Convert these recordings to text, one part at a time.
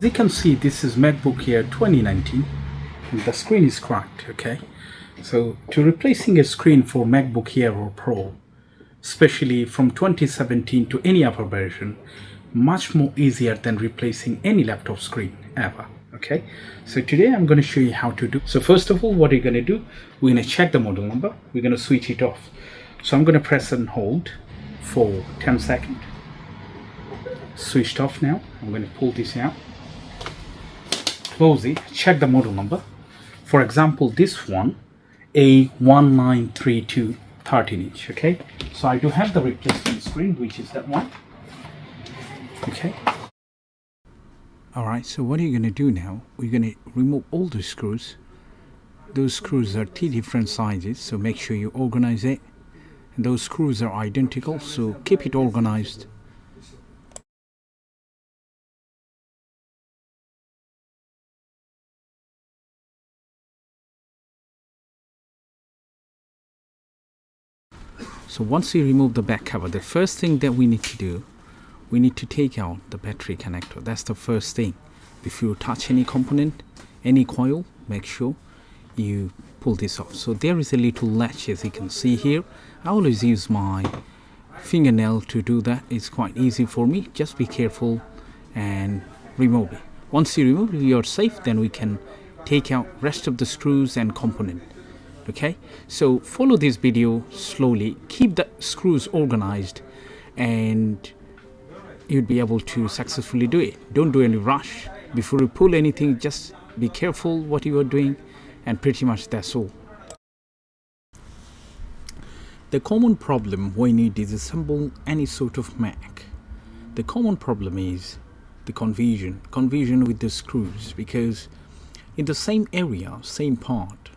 As you can see, this is MacBook Air 2019 and the screen is cracked. Okay, so to replacing a screen for MacBook Air or Pro, especially from 2017 to any other version, much more easier than replacing any laptop screen ever. Okay, so today I'm going to show you how to do. So first of all, what you're going to do, we're going to check the model number. We're going to switch it off. So I'm going to press and hold for 10 seconds. Switched off now. I'm going to pull this out. Close it. Check the model number. For example, this one, A1932 13-inch. Okay, so I do have the replacement screen, which is that one. Okay. Alright, so what are you going to do now? We're going to remove all the screws. Those screws are 3 different sizes, so make sure you organize it. And those screws are identical, so keep it organized. So once you remove the back cover, the first thing that we need to do, we need to take out the battery connector. That's the first thing. If you touch any component, any coil, make sure you pull this off. So there is a little latch, as you can see here. I always use my fingernail to do that. It's quite easy for me. Just be careful and remove it. Once you remove it, you're safe. Then we can take out rest of the screws and component. Okay, so follow this video slowly. Keep the screws organized and you'd be able to successfully do it. Don't do any rush. Before you pull anything, just be careful what you are doing, and pretty much that's all. The common problem when you disassemble any sort of Mac, the common problem is the confusion with the screws, because in the same area, same part,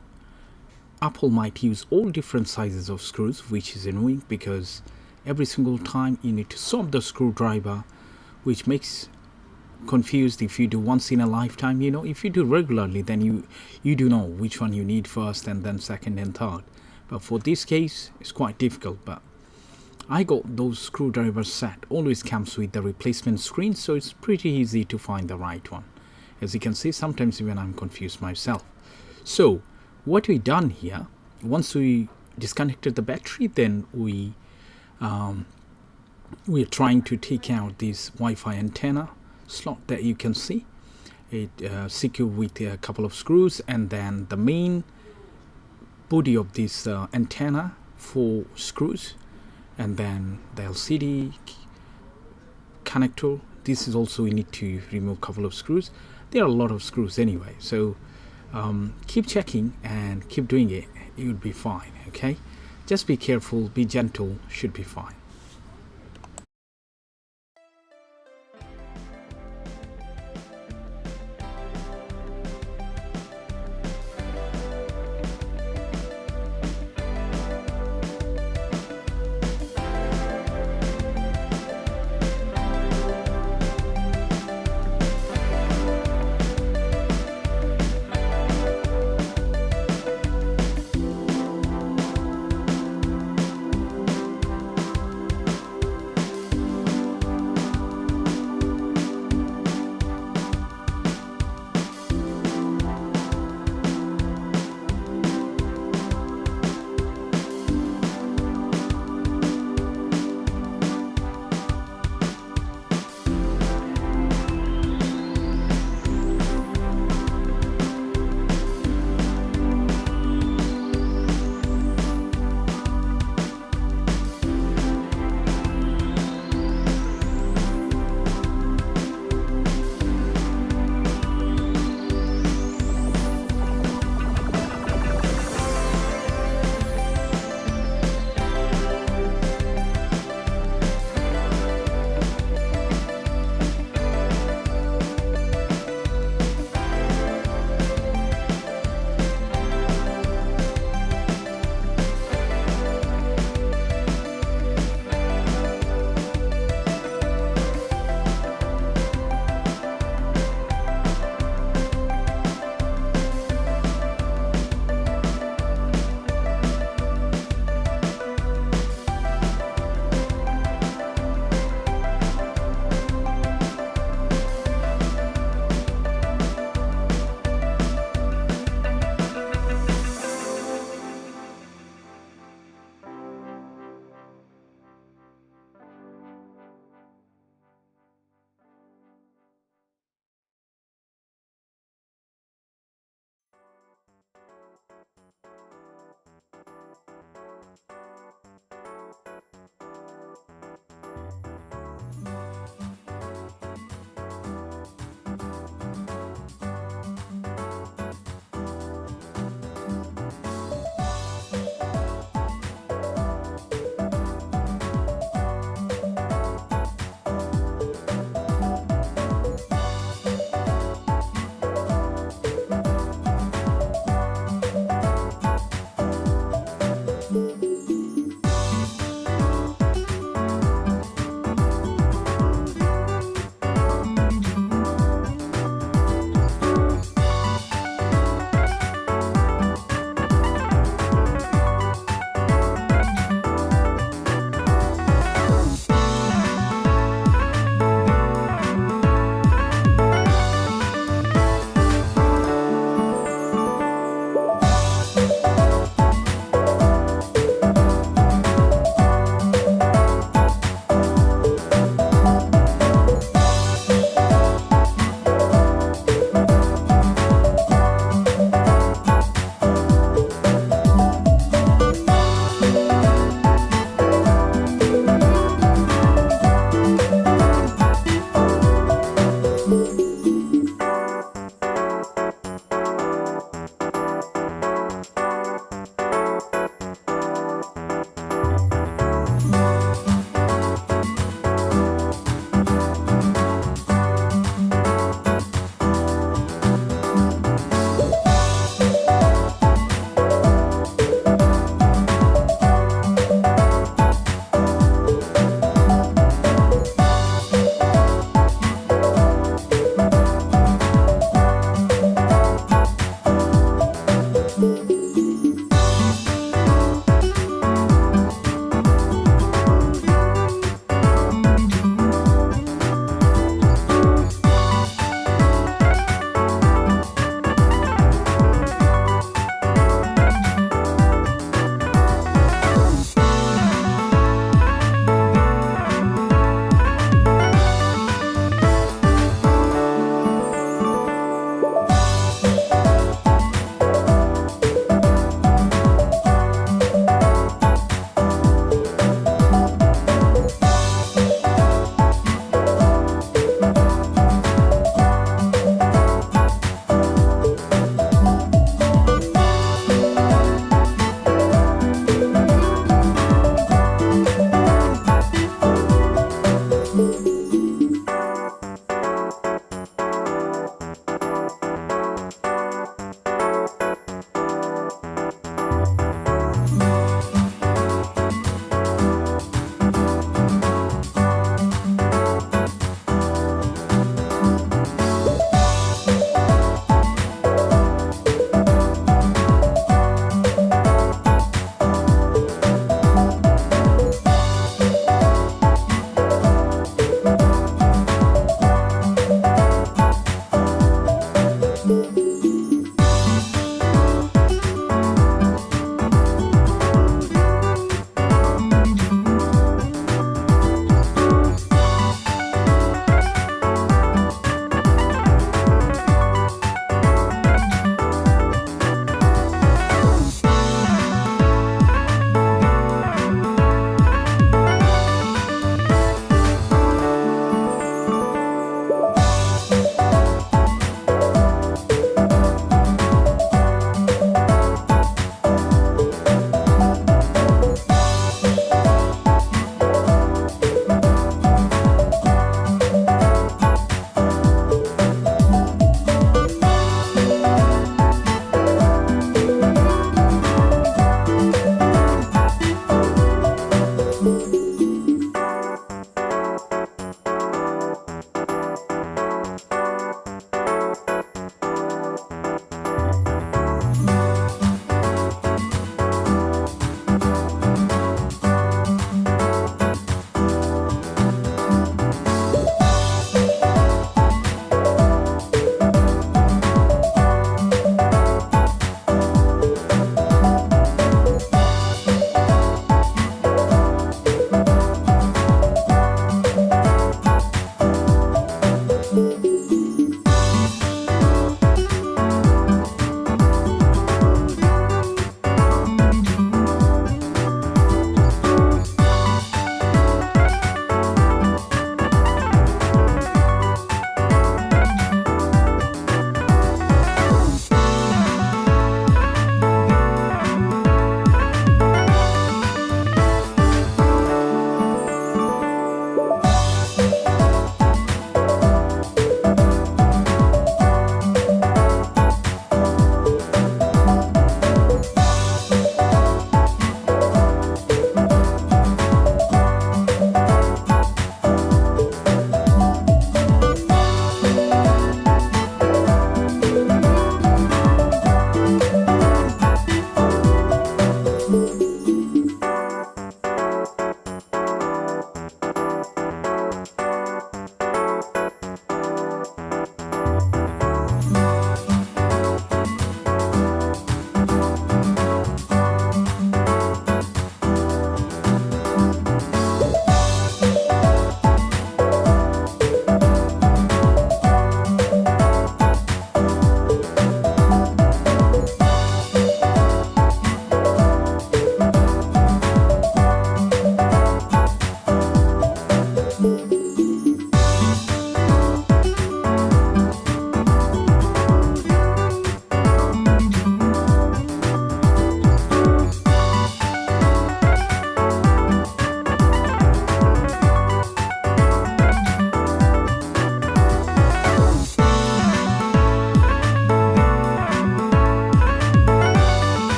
Apple might use all different sizes of screws, which is annoying because every single time you need to swap the screwdriver, which makes confused. If you do once in a lifetime, if you do regularly, then you do know which one you need first and then second and third. But for this case, it's quite difficult. But I got those screwdriver set, always comes with the replacement screen, so it's pretty easy to find the right one. As you can see, sometimes even I'm confused myself. So what we done here, once we disconnected the battery, then we're trying to take out this Wi-Fi antenna slot that you can see. It secured with a couple of screws, and then the main body of this antenna, 4 screws, and then the LCD connector. This is also, we need to remove a couple of screws. There are a lot of screws anyway, so keep checking and keep doing it. You'll be fine. Okay, just be careful, be gentle, should be fine.